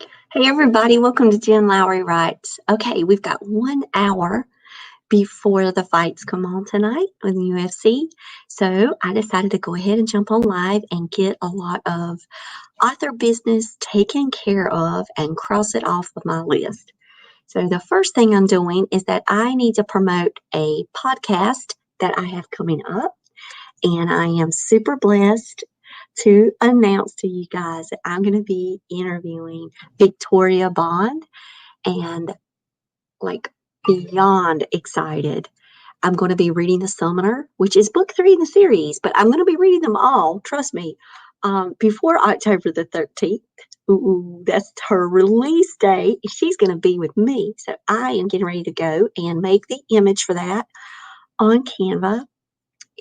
Hey everybody, welcome to Jen Lowry Writes. Okay, we've got 1 hour before the fights come on tonight with the UFC. So I decided to go ahead and jump on live and get a lot of author business taken care of and cross it off of my list. So the first thing I'm doing is that I need to promote a podcast that I have coming up. And I am super blessed to announce to you guys that I'm going to be interviewing Victoria Bond, and like beyond excited. I'm going to be reading The Summoner, which is book 3 in the series, but I'm going to be reading them all, trust me, before October the 13th. Ooh, that's her release date. She's going to be with me. So I am getting ready to go and make the image for that on Canva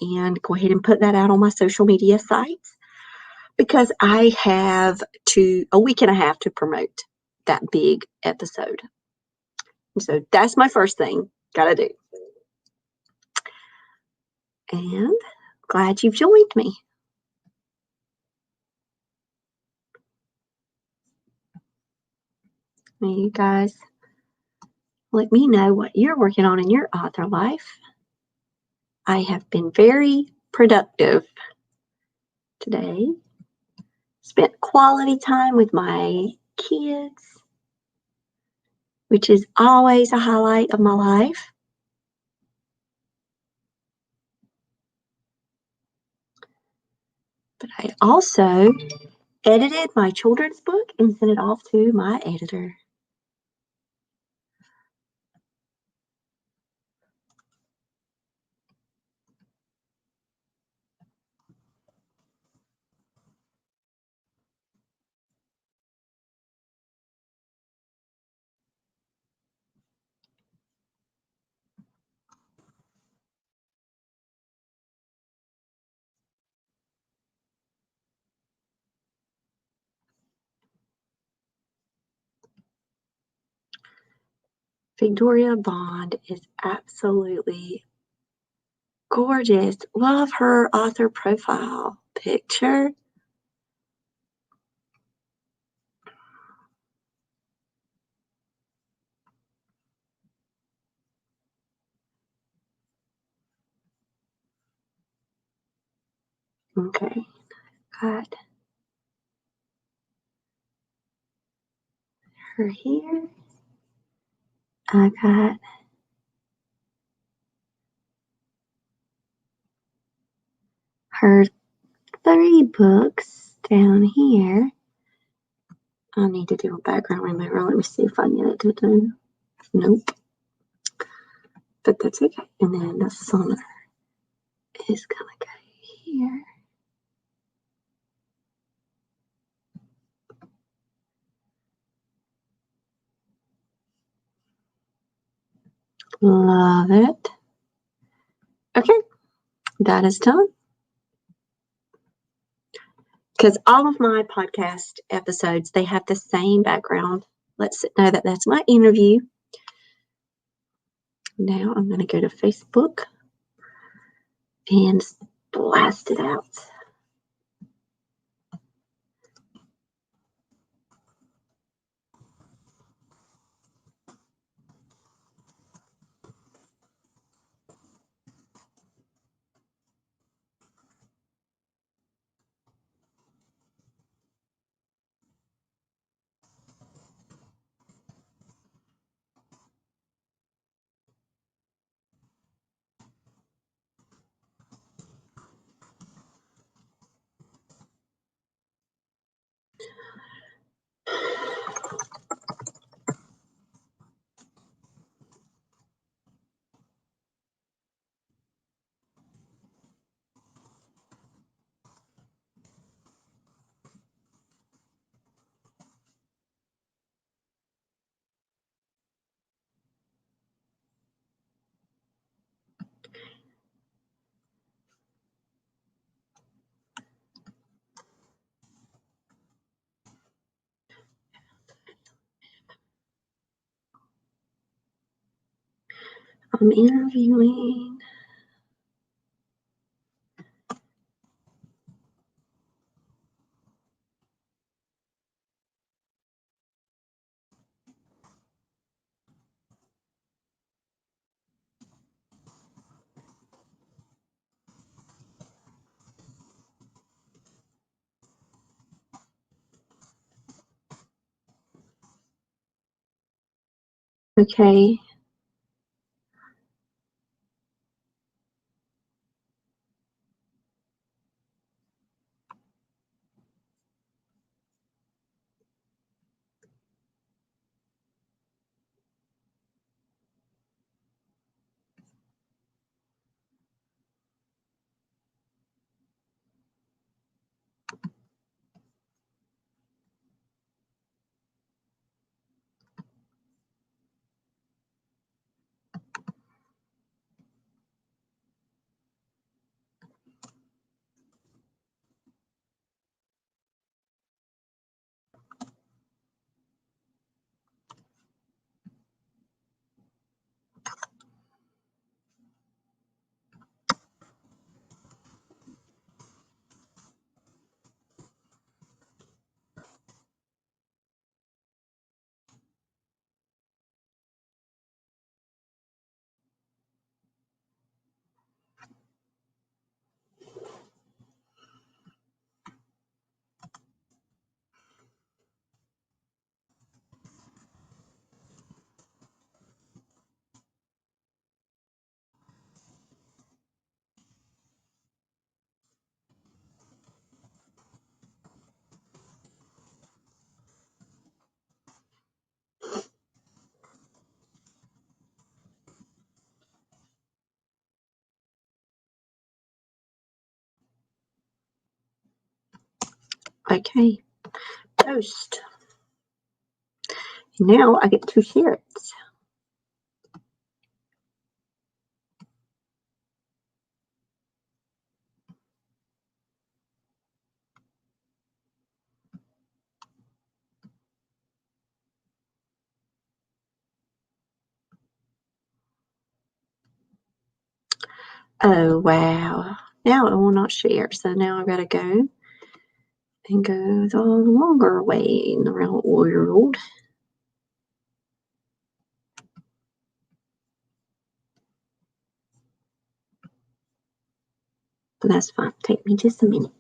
and go ahead and put that out on my social media sites because I have a week and a half to promote that big episode. So that's my first thing, gotta do. And glad you've joined me. You guys, let me know what you're working on in your author life. I have been very productive today. Spent quality time with my kids, which is always a highlight of my life. But I also edited my children's book and sent it off to my editor. Victoria Bond is absolutely gorgeous. Love her author profile picture. Okay, got her here. I got her 3 books down here. I need to do a background remover. Let me see if I can get it to do. Nope. But that's okay. And then the summoner is gonna go here. Love it. Okay, that is done. Because all of my podcast episodes, they have the same background. Let's know that that's my interview. Now I'm going to go to Facebook and blast it out. I'm interviewing. Okay. Okay. Post. Now I get to share it. Oh, wow. Now it will not share. So now I've got to go and go the longer way in the real world. But that's fine. Take me just a minute.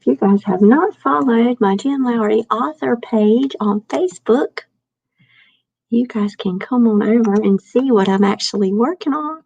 If you guys have not followed my Jen Lowry author page on Facebook, you guys can come on over and see what I'm actually working on.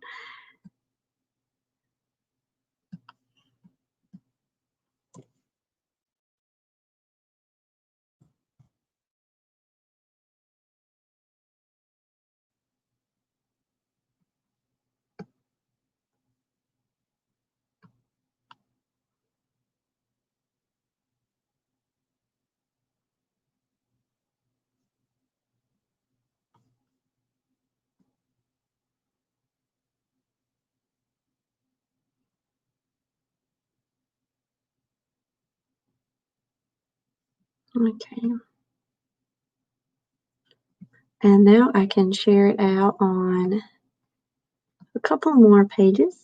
Okay. And now I can share it out on a couple more pages.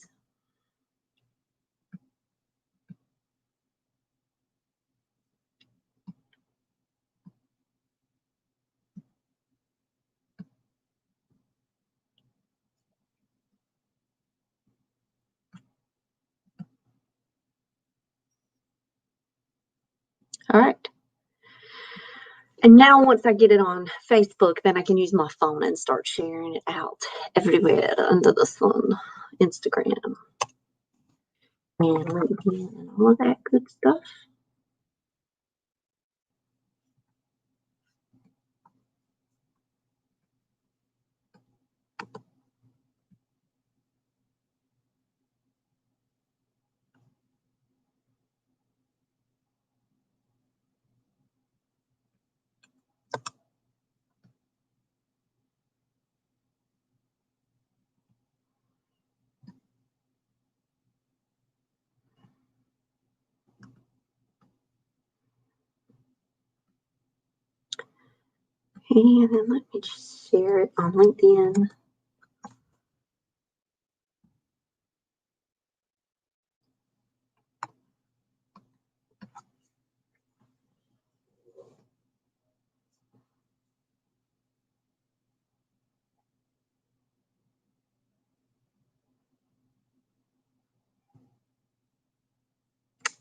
All right. And now once I get it on Facebook, then I can use my phone and start sharing it out everywhere under the sun. Instagram and LinkedIn and all of that good stuff. And then let me just share it on LinkedIn.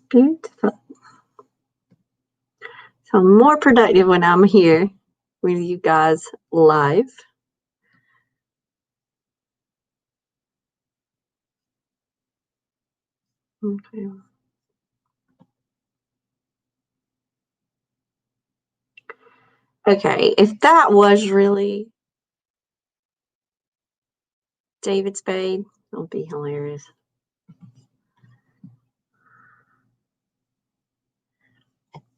Beautiful. So I'm more productive when I'm here with you guys live. Okay. Okay, if that was really David Spade, it'll be hilarious.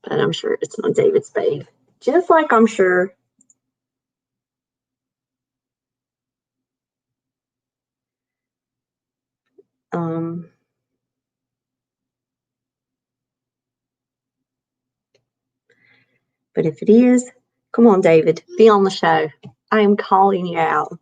But I'm sure it's not David Spade. Just like I'm sure but if it is, come on, David, be on the show. I am calling you out.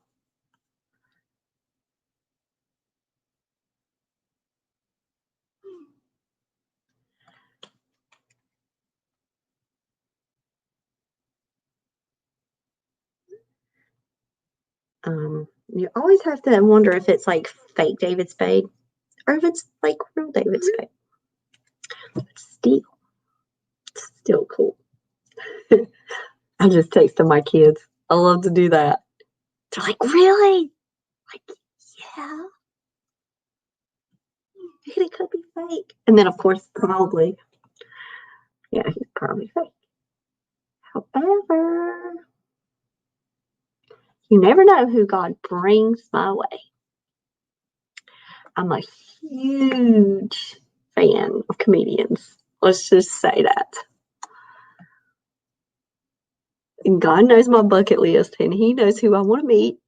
You always have to wonder if it's like fake David Spade or if it's like real David Spade. Still cool. I just texted my kids. I love to do that. They're like, really? Like, yeah. It could be fake. And then, of course, probably, yeah, he's probably fake. However, you never know who God brings my way. I'm a huge fan of comedians. Let's just say that. And God knows my bucket list, and He knows who I want to meet.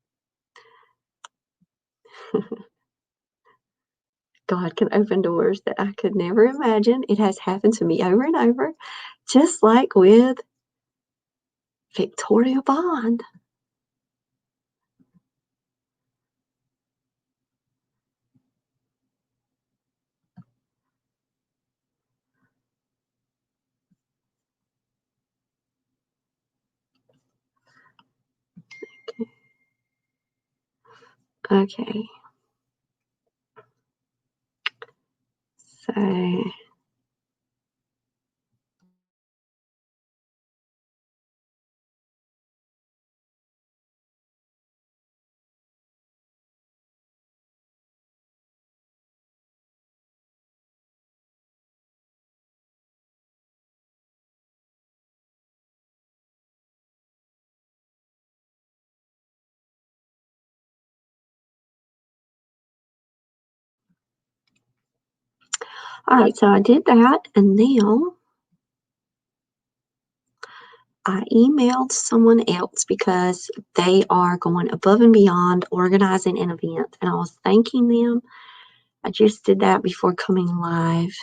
God can open doors that I could never imagine. It has happened to me over and over, just like with Victoria Bond. Okay. So all right, so I did that, and now I emailed someone else because they are going above and beyond organizing an event, and I was thanking them. I just did that before coming live.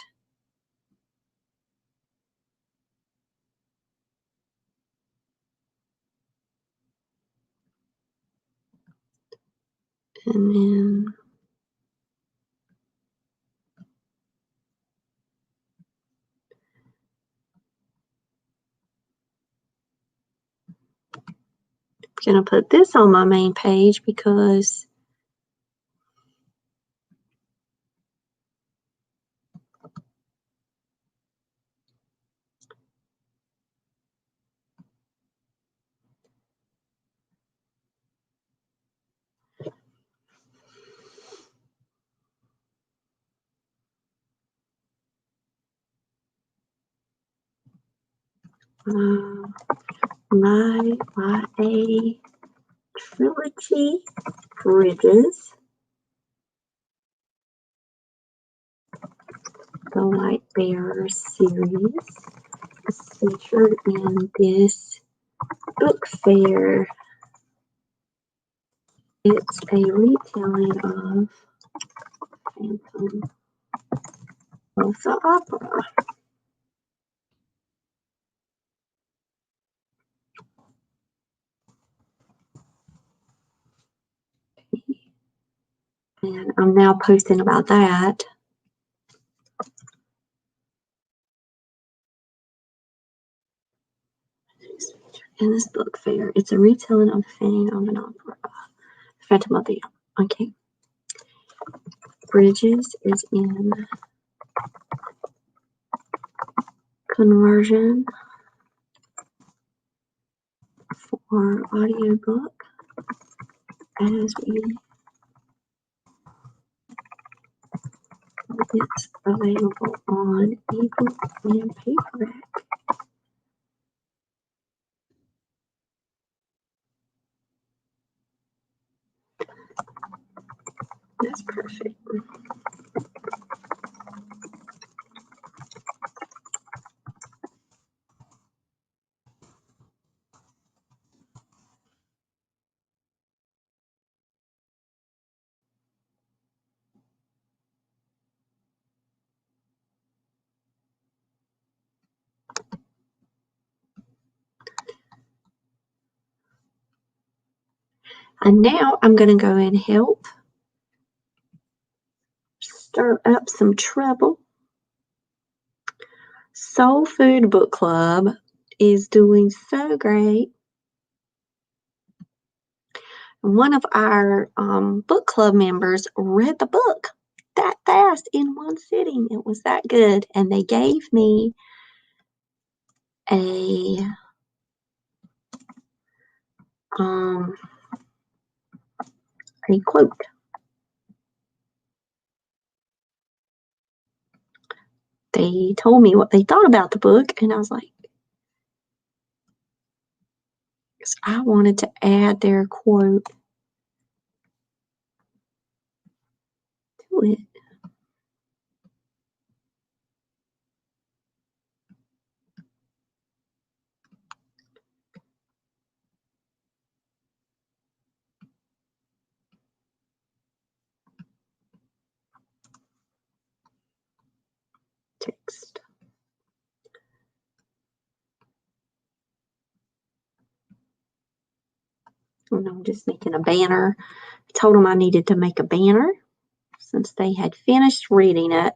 And then I'm going to put this on my main page because my YA trilogy, Bridges, the Light Bearer series, is featured in this book fair. It's a retelling of Phantom of the Opera. And I'm now posting about that. In this book fair, it's a retelling of the Phantom of an Opera. Phantom of the Opera. Okay. Bridges is in conversion for audiobook as it's available on ebook and paperback. That's perfect. And now I'm going to go and help stir up some trouble. Soul Food Book Club is doing so great. One of our book club members read the book that fast in one sitting. It was that good. And they gave me a quote. They told me what they thought about the book, and I was like, I wanted to add their quote to it. Text. And I'm just making a banner. I told them I needed to make a banner since they had finished reading it.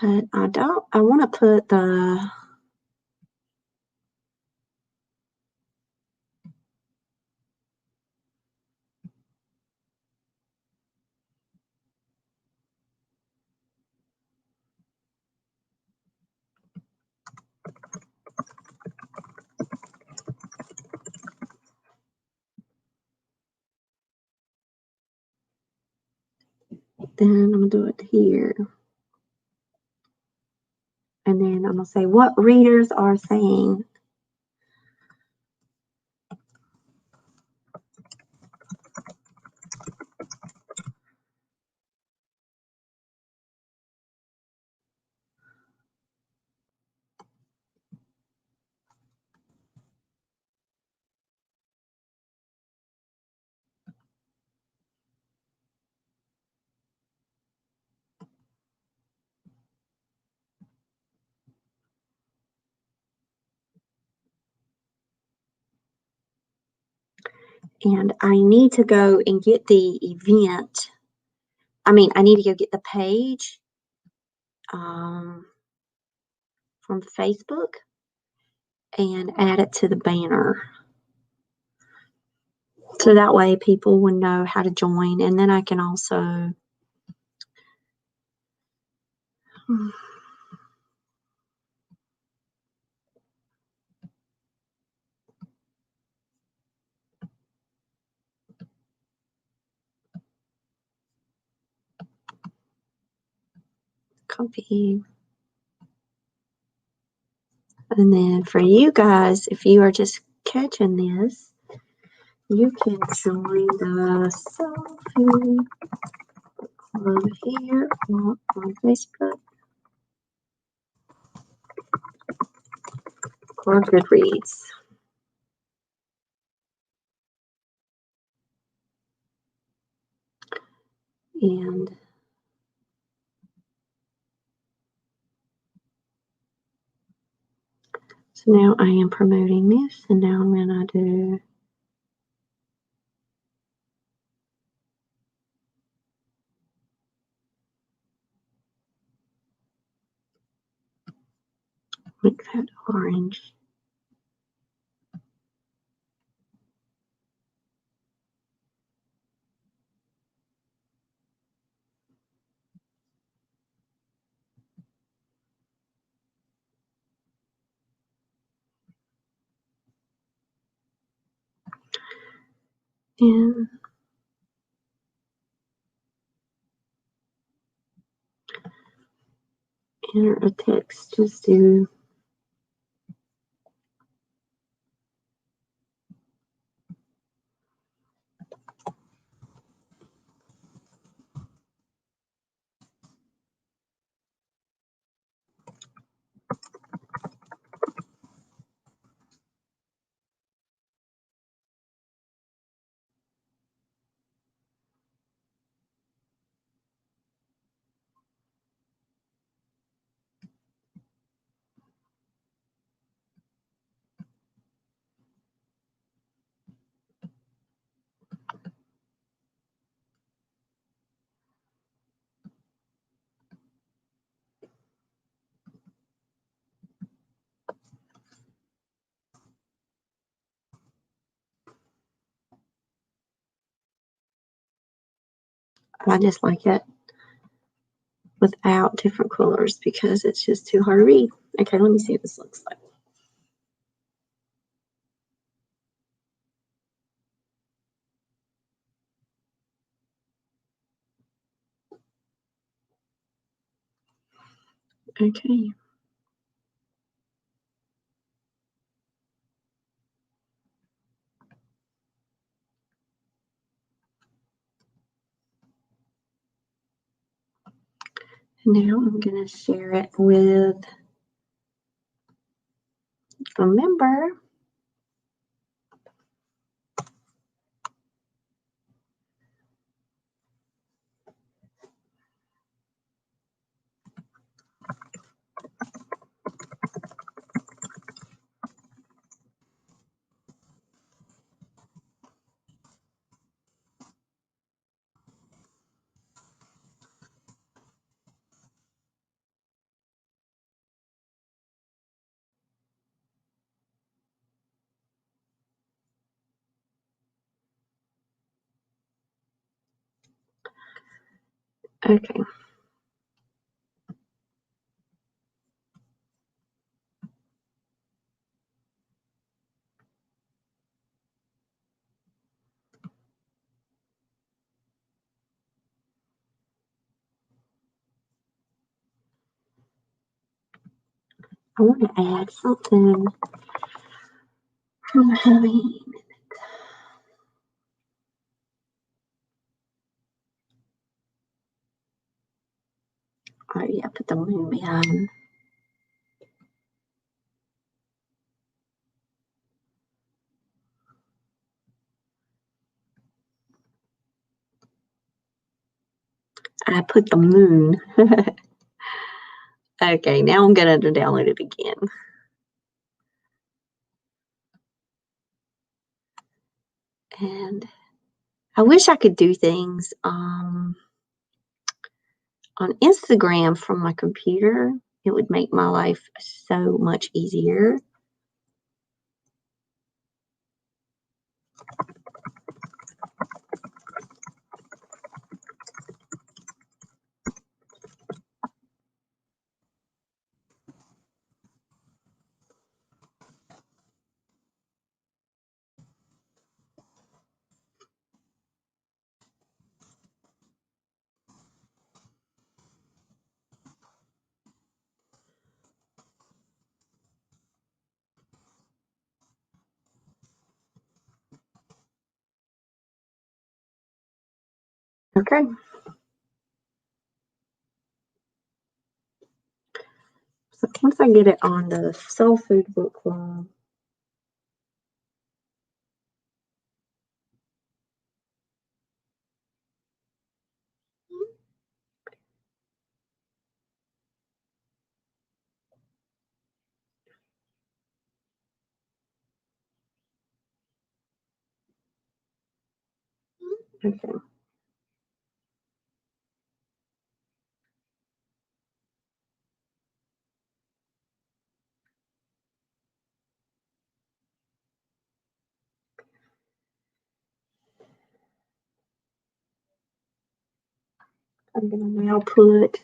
But I want to put the then I'm going to do it here. And then I'm going to say what readers are saying. And I need to go and get the event. I need to go get the page from Facebook and add it to the banner. So that way people will know how to join. And then I can also copy. And then for you guys, if you are just catching this, you can join the Soul Food Club here on Facebook or Goodreads. And So now I am promoting this, and now I'm going to do make that orange. And enter a text, just do I just like it without different colors because it's just too hard to read. Okay, let me see what this looks like. Okay. Now I'm going to share it with a member. Okay. I want to add something from having. Oh yeah, put the moon behind. I put the moon. Okay, now I'm going to download it again. And I wish I could do things on Instagram from my computer. It would make my life so much easier. Okay. So once I get it on the Soul Food Book Club, Okay. I'm going to now put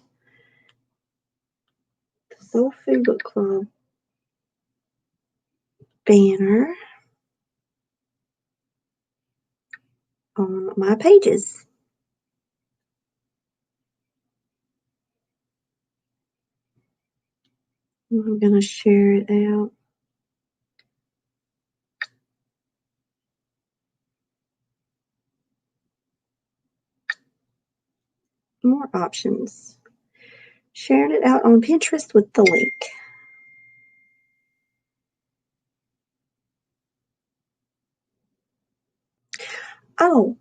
the Soul Food Book Club banner on my pages. I'm going to share it out. More options. Sharing it out on Pinterest with the link. Oh,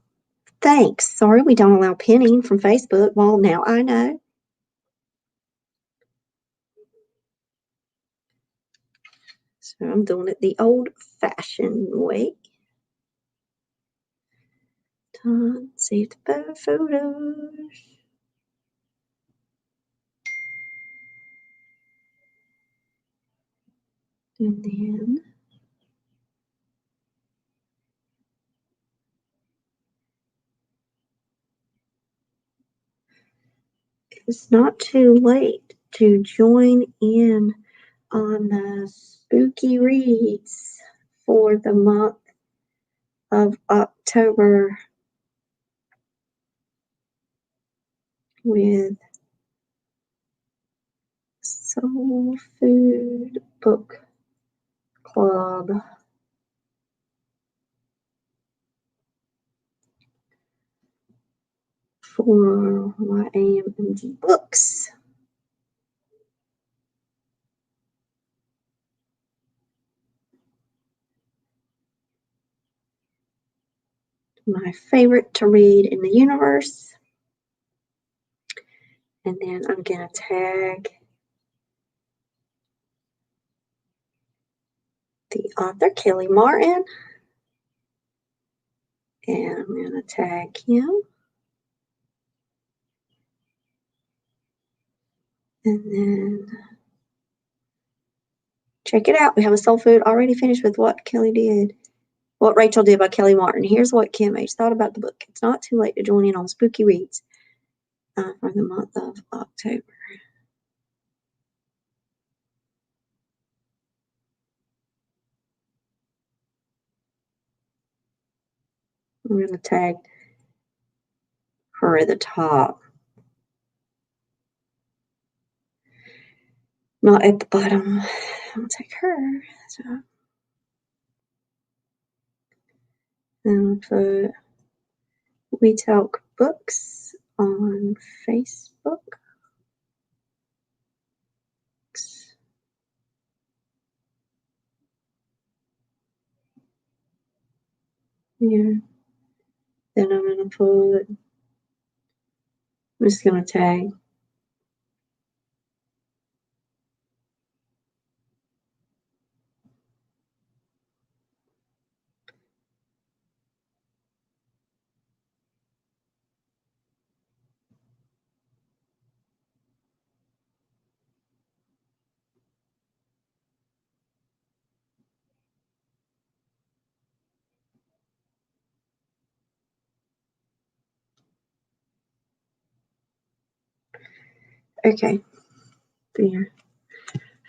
thanks. Sorry, we don't allow pinning from Facebook. Well, now I know. So I'm doing it the old-fashioned way. Done. Save the photos. And then it's not too late to join in on the spooky reads for the month of October with Soul Food Book Club. For YAMG Books. My favorite to read in the universe. And then I'm going to tag the author, Kelly Martin. And I'm going to tag him. And then check it out. We have a soul food already finished with what Kelly did. What Rachel did by Kelly Martin. Here's what Kim H. thought about the book. It's not too late to join in on spooky reads for the month of October. I'm going to tag her at the top. Not at the bottom. I'll take her. So and put We Talk Books on Facebook. Yeah. Then I'm going to I'm just going to tag. Okay. There.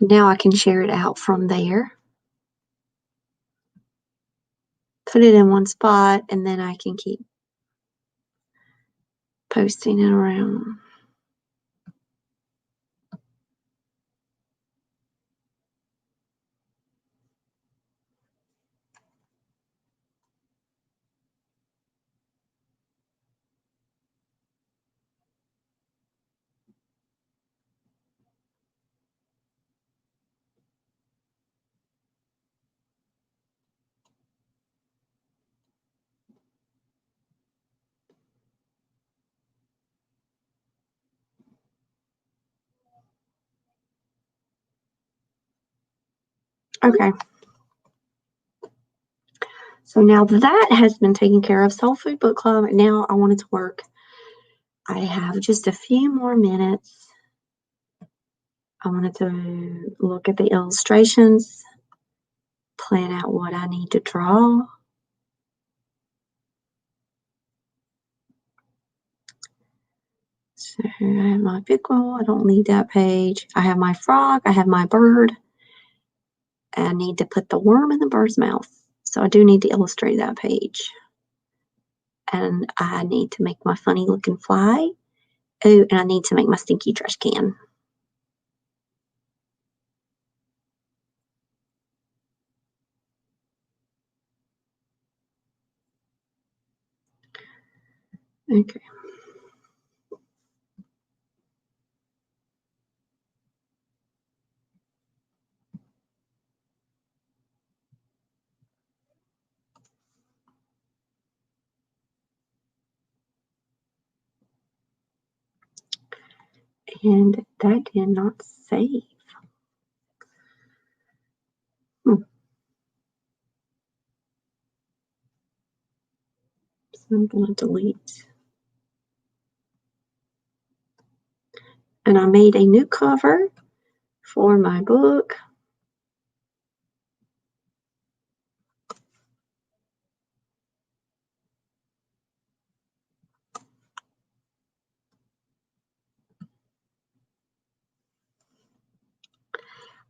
Now I can share it out from there. Put it in one spot, and then I can keep posting it around. Okay. So now that has been taken care of, Soul Food Book Club, now I want it to work. I have just a few more minutes. I wanted to look at the illustrations, plan out what I need to draw. So I have my pickle, I don't need that page. I have my frog, I have my bird. I need to put the worm in the bird's mouth. So I do need to illustrate that page. And I need to make my funny looking fly. Oh, and I need to make my stinky trash can. Okay. And that did not save. So I'm going to delete. And I made a new cover for my book.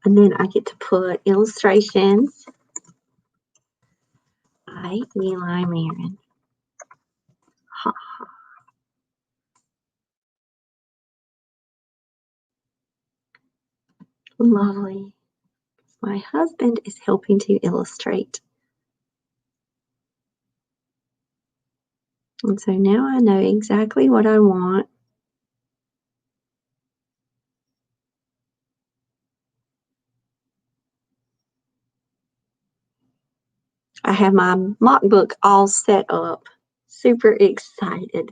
And then I get to put illustrations by Eli Marin. Ha ha. Lovely. My husband is helping to illustrate. And so now I know exactly what I want. I have my mock book all set up. Super excited.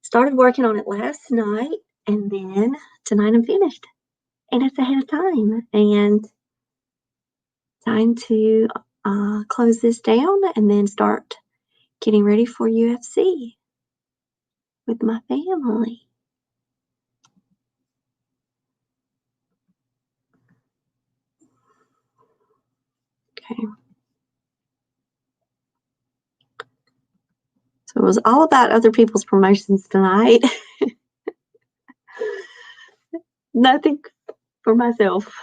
Started working on it last night, and then tonight I'm finished. And it's ahead of time. And time to close this down and then start getting ready for UFC with my family. Okay. So it was all about other people's promotions tonight. Nothing for myself,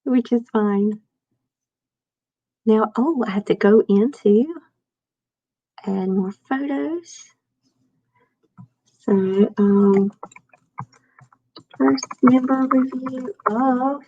which is fine. Now, oh, I have to go into add more photos. So, first member review of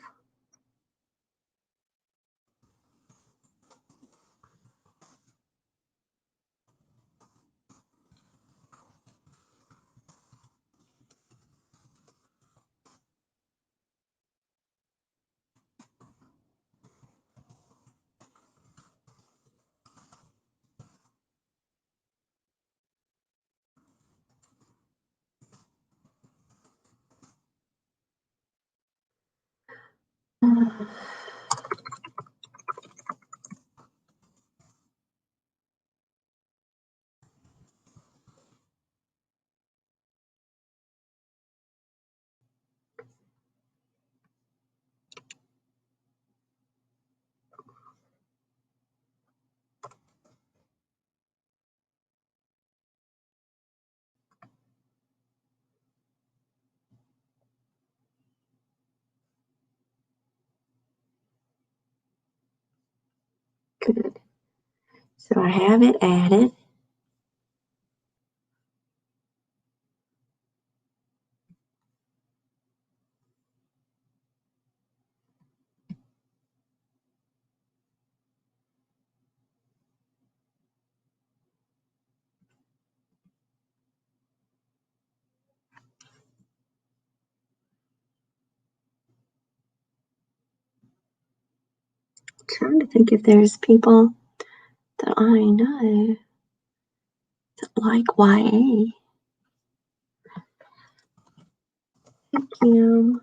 good. So I have it added. Trying to think if there's people that I know that like YA. Hey, Kim.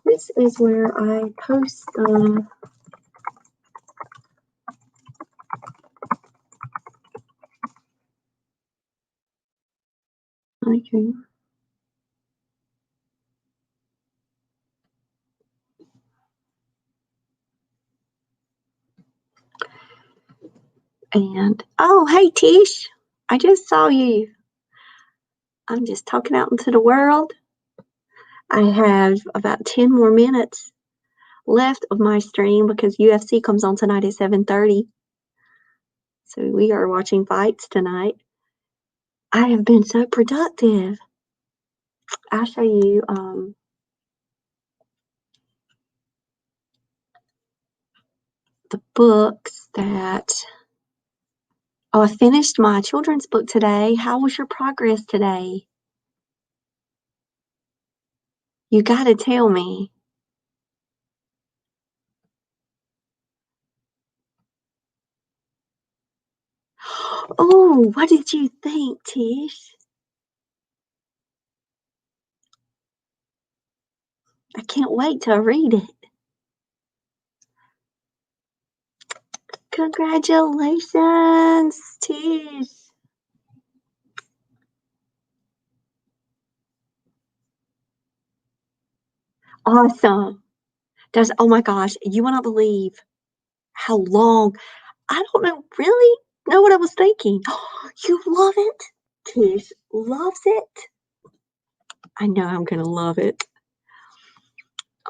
This is where I post the Okay. And, oh, hey, Tish, I just saw you. I'm just talking out into the world. I have about 10 more minutes left of my stream because UFC comes on tonight at 7:30. So we are watching fights tonight. I have been so productive. I'll show you the books that. Oh, I finished my children's book today. How was your progress today? You got to tell me. Oh, what did you think, Tish? I can't wait to read it. Congratulations, Tish. Awesome. Oh my gosh, you will not believe how long. I don't know, really know what I was thinking. You love it? Tish loves it. I know I'm going to love it.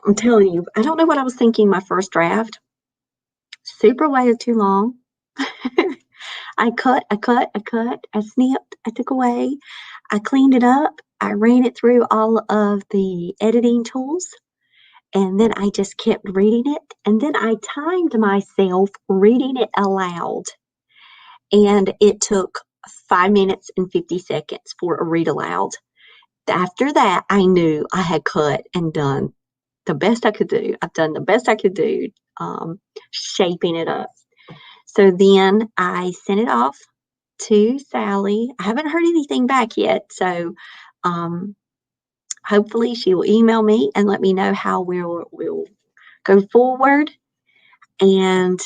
I'm telling you, I don't know what I was thinking my first draft. Super way too long. I cut, I snipped, I took away, I cleaned it up, I ran it through all of the editing tools, and then I just kept reading it. And then I timed myself reading it aloud. And it took 5 minutes and 50 seconds for a read aloud. After that, I knew I had cut and done the best I could do. I've done the best I could do, shaping it up. So then I sent it off to Sally. I haven't heard anything back yet, so hopefully she will email me and let me know how we'll go forward. And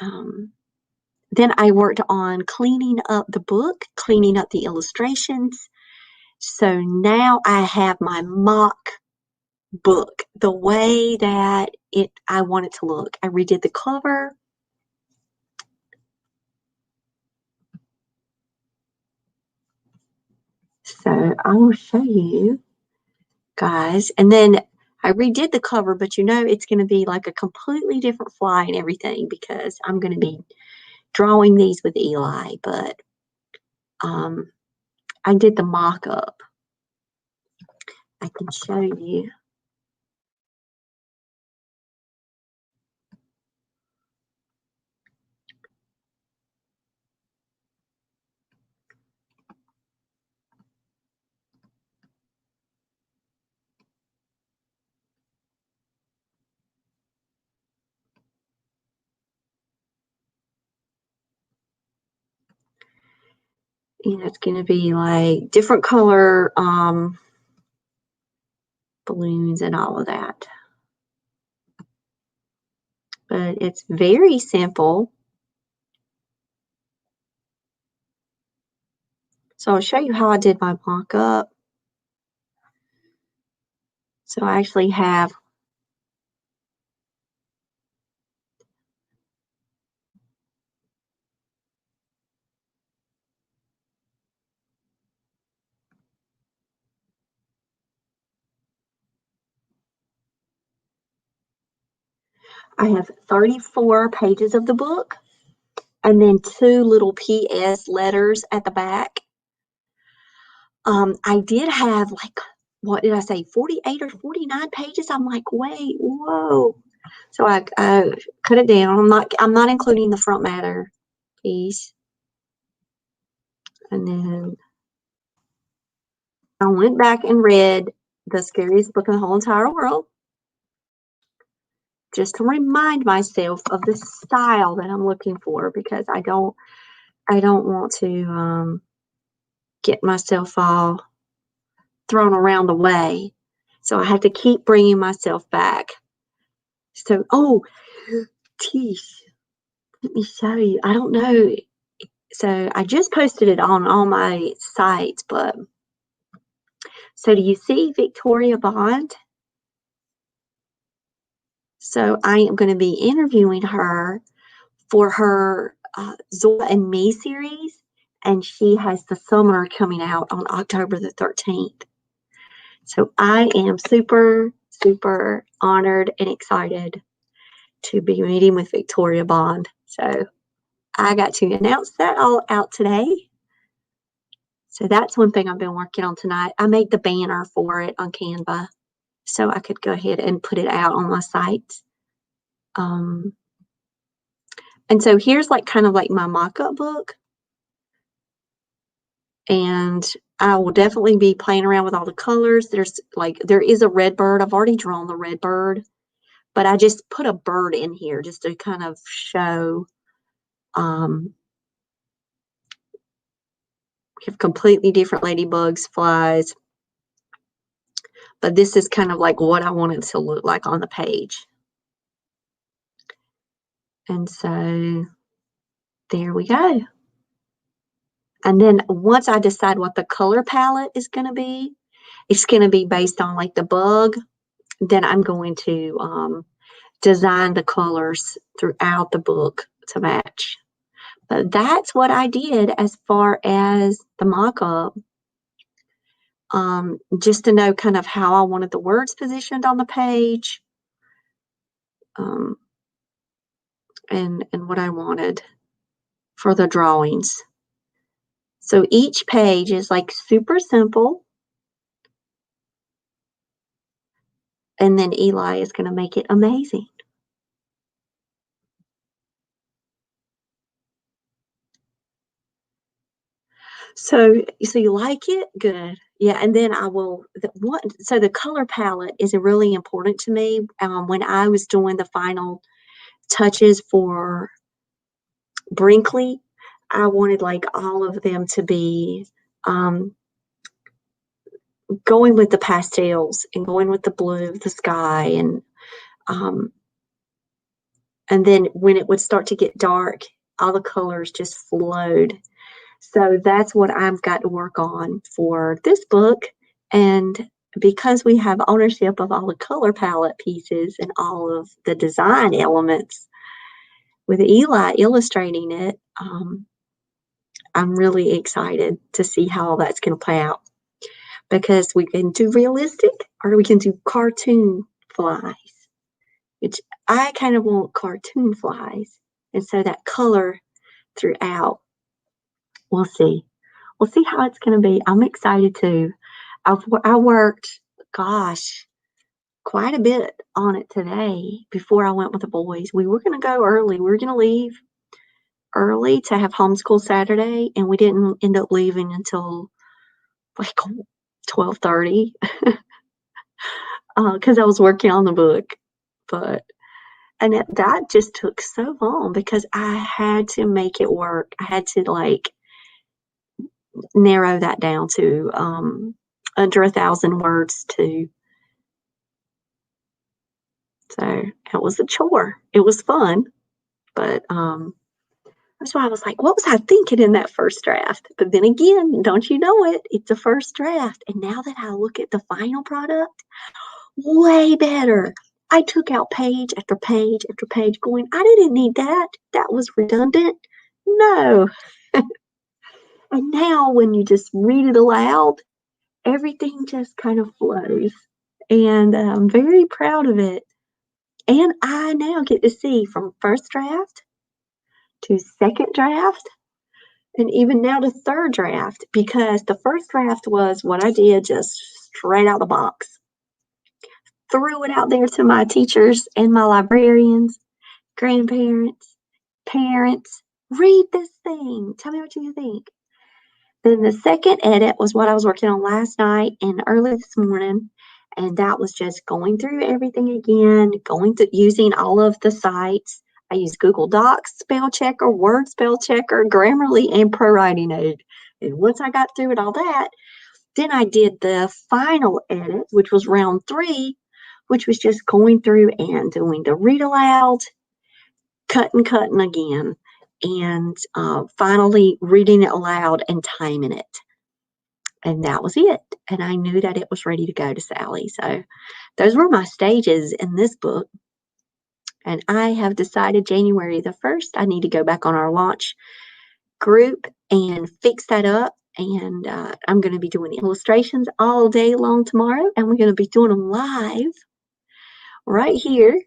then I worked on cleaning up the book, cleaning up the illustrations. So now I have my mock book the way that I want it to look. I redid the cover. So I will show you guys. And then I redid the cover, but it's going to be like a completely different fly and everything because I'm going to be drawing these with Eli. But I did the mock-up. I can show you. And it's going to be like different color balloons and all of that. But it's very simple. So I'll show you how I did my mock-up. So I actually have I have 34 pages of the book and then 2 little PS letters at the back. I did have like, what did I say, 48 or 49 pages? I'm like, wait, whoa. So I cut it down. I'm not including the front matter piece. And then I went back and read The Scariest Book in the Whole Entire World, just to remind myself of the style that I'm looking for, because I don't want to get myself all thrown around the way. So I have to keep bringing myself back. So, oh, Tish, let me show you. I don't know. So I just posted it on all my sites, but So do you see Victoria Bond? So I am going to be interviewing her for her Zora and Me series, and she has the summoner coming out on October the 13th. So I am super, super honored and excited to be meeting with Victoria Bond. So I got to announce that all out today. So that's one thing I've been working on tonight. I made the banner for it on Canva so I could go ahead and put it out on my site. And so here's like kind of like my mock-up book. And I will definitely be playing around with all the colors. There is a red bird. I've already drawn the red bird, but I just put a bird in here just to kind of show we have completely different ladybugs, flies, but this is kind of like what I want it to look like on the page. And so there we go. And then once I decide what the color palette is going to be, it's going to be based on like the bug. Then I'm going to design the colors throughout the book to match. But that's what I did as far as the mock-up. Just to know kind of how I wanted the words positioned on the page, and what I wanted for the drawings. So each page is like super simple, and then Eli is going to make it amazing. So you like it? Good. Yeah, and then I will, so the color palette is really important to me. When I was doing the final touches for Brinkley, I wanted like all of them to be going with the pastels and going with the blue of the sky, and then when it would start to get dark, all the colors just flowed. So that's what I've got to work on for this book. And because we have ownership of all the color palette pieces and all of the design elements with Eli illustrating it, I'm really excited to see how all that's going to play out, because we can do realistic or we can do cartoon flies, which I kind of want cartoon flies. And so that color throughout, we'll see. We'll see how it's going to be. I'm excited too. I worked, gosh, quite a bit on it today before I went with the boys. We were going to go early. We were going to leave early to have homeschool Saturday, and we didn't end up leaving until like 12:30 because I was working on the book. And that just took so long because I had to make it work. I had to like narrow that down to under 1,000 words too. So it was a chore. It was fun, but that's why I was like, what was I thinking in that first draft? But then again, don't you know it? It's a first draft. And now that I look at the final product, way better. I took out page after page after page going, I didn't need that. That was redundant. No. And now when you just read it aloud, everything just kind of flows. And I'm very proud of it. And I now get to see from first draft to second draft and even now to third draft, because the first draft was what I did just straight out the box. Threw it out there to my teachers and my librarians, grandparents, parents. Read this thing. Tell me what you think. Then the second edit was what I was working on last night and early this morning. And that was just going through everything again, using all of the sites. I use Google Docs, Spell Checker, Word Spell Checker, Grammarly, and ProWriting Aid. And once I got through with all that, then I did the final edit, which was round 3, which was just going through and doing the read aloud, cutting again, and finally reading it aloud and timing it. And that was it. And I knew that it was ready to go to Sally. So those were my stages in this book. And I have decided January the 1st, I need to go back on our launch group and fix that up. And I'm going to be doing illustrations all day long tomorrow. And we're going to be doing them live right here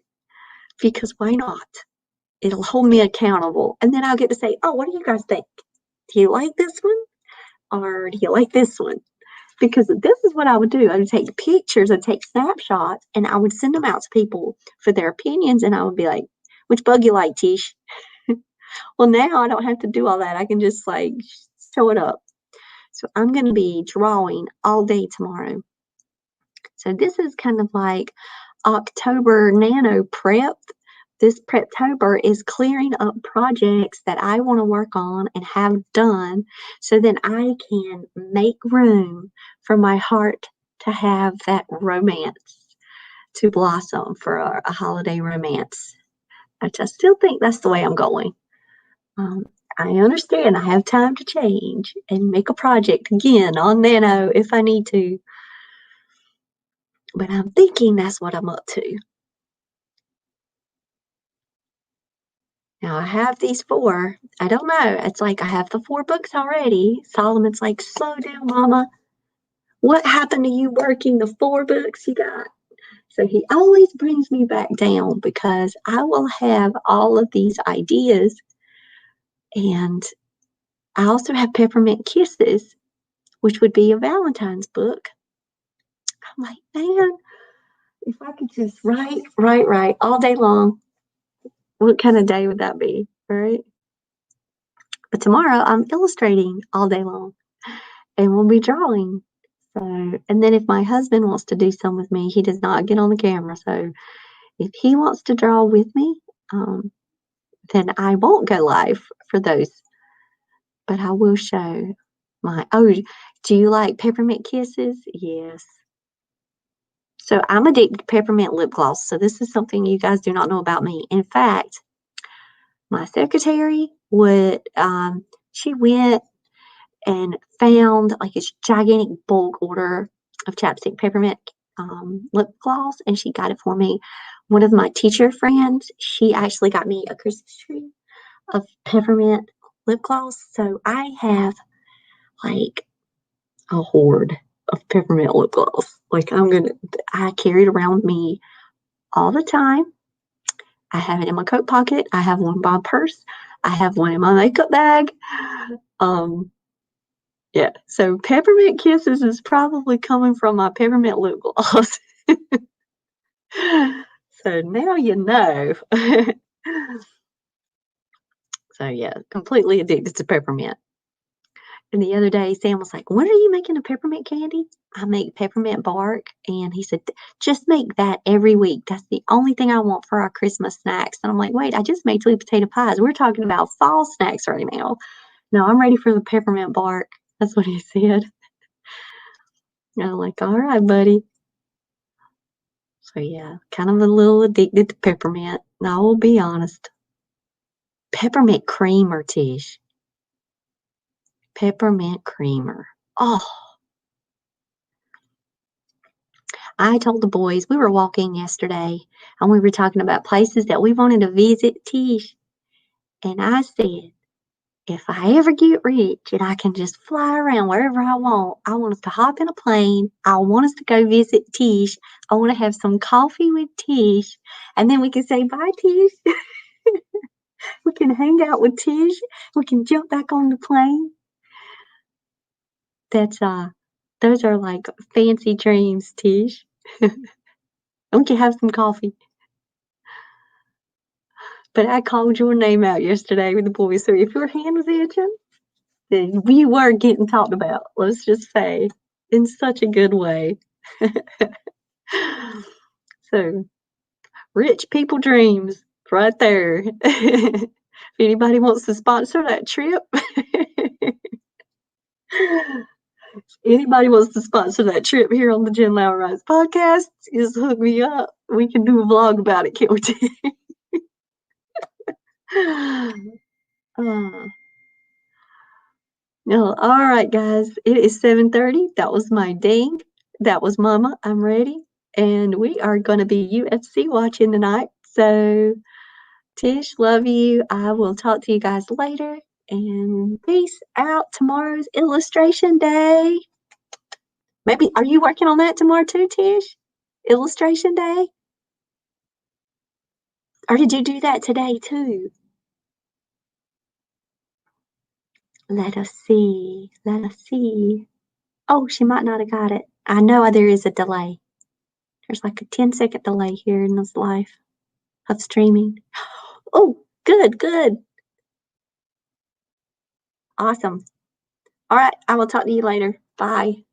because why not? It'll hold me accountable. And then I'll get to say, oh, what do you guys think? Do you like this one? Or do you like this one? Because this is what I would do. I would take pictures, I'd take snapshots, and I would send them out to people for their opinions. And I would be like, which bug you like, Tish? Well, now I don't have to do all that. I can just like show it up. So I'm going to be drawing all day tomorrow. So this is kind of like October nano prep. This Preptober is clearing up projects that I want to work on and have done so then I can make room for my heart to have that romance to blossom for a holiday romance. I still think that's the way I'm going. I understand I have time to change and make a project again on Nano if I need to, but I'm thinking that's what I'm up to. Now I have these 4. I don't know. It's like I have the 4 books already. Solomon's like, slow down, Mama. What happened to you working the 4 books you got? So he always brings me back down because I will have all of these ideas. And I also have Peppermint Kisses, which would be a Valentine's book. I'm like, man, if I could just write all day long, what kind of day would that be, right? But tomorrow I'm illustrating all day long and we'll be drawing. So, and then if my husband wants to do some with me, he does not get on the camera. So if he wants to draw with me, then I won't go live for those, but I will show do you like Peppermint Kisses? Yes. So I'm addicted to peppermint lip gloss. So this is something you guys do not know about me. In fact, my secretary she went and found like a gigantic bulk order of chapstick peppermint lip gloss, and she got it for me. One of my teacher friends, she actually got me a Christmas tree of peppermint lip gloss. So I have like a hoard of peppermint lip gloss. Like I carry it around with me all the time. I have it in my coat pocket. I have one in my purse. I have one in my makeup bag. Yeah, so Peppermint Kisses is probably coming from my peppermint lip gloss. So now you know. So yeah, completely addicted to peppermint. And the other day, Sam was like, when are you making a peppermint candy? I make peppermint bark. And he said, just make that every week. That's the only thing I want for our Christmas snacks. And I'm like, wait, I just made sweet potato pies. We're talking about fall snacks right now. No, I'm ready for the peppermint bark. That's what he said. And I'm like, all right, buddy. So yeah, kind of a little addicted to peppermint. And I will be honest. Peppermint creamer, Tish. Peppermint creamer. Oh, I told the boys, we were walking yesterday and we were talking about places that we wanted to visit, Tish. And I said, if I ever get rich and I can just fly around wherever I want us to hop in a plane. I want us to go visit Tish. I want to have some coffee with Tish. And then we can say, bye, Tish. We can hang out with Tish. We can jump back on the plane. Those are like fancy dreams, Tish. We can have some coffee. But I called your name out yesterday with the boys, so if your hand was itching, then we were getting talked about, let's just say, in such a good way. So, rich people dreams, right there. If anybody wants to sponsor that trip, anybody wants to sponsor that trip here on the Jen Lauer Rise podcast, just hook me up. We can do a vlog about it, can't we? No, all right, guys. It is 7:30. That was my ding. That was Mama. I'm ready. And we are going to be UFC watching tonight. So, Tish, love you. I will talk to you guys later. And peace out. Tomorrow's illustration day. Maybe, are you working on that tomorrow too, Tish? Illustration day? Or did you do that today too? Let us see. Let us see. Oh, she might not have got it. I know there is a delay. There's like a 10-second delay here in this life of streaming. Oh, good, good. Awesome. All right, I will talk to you later. Bye.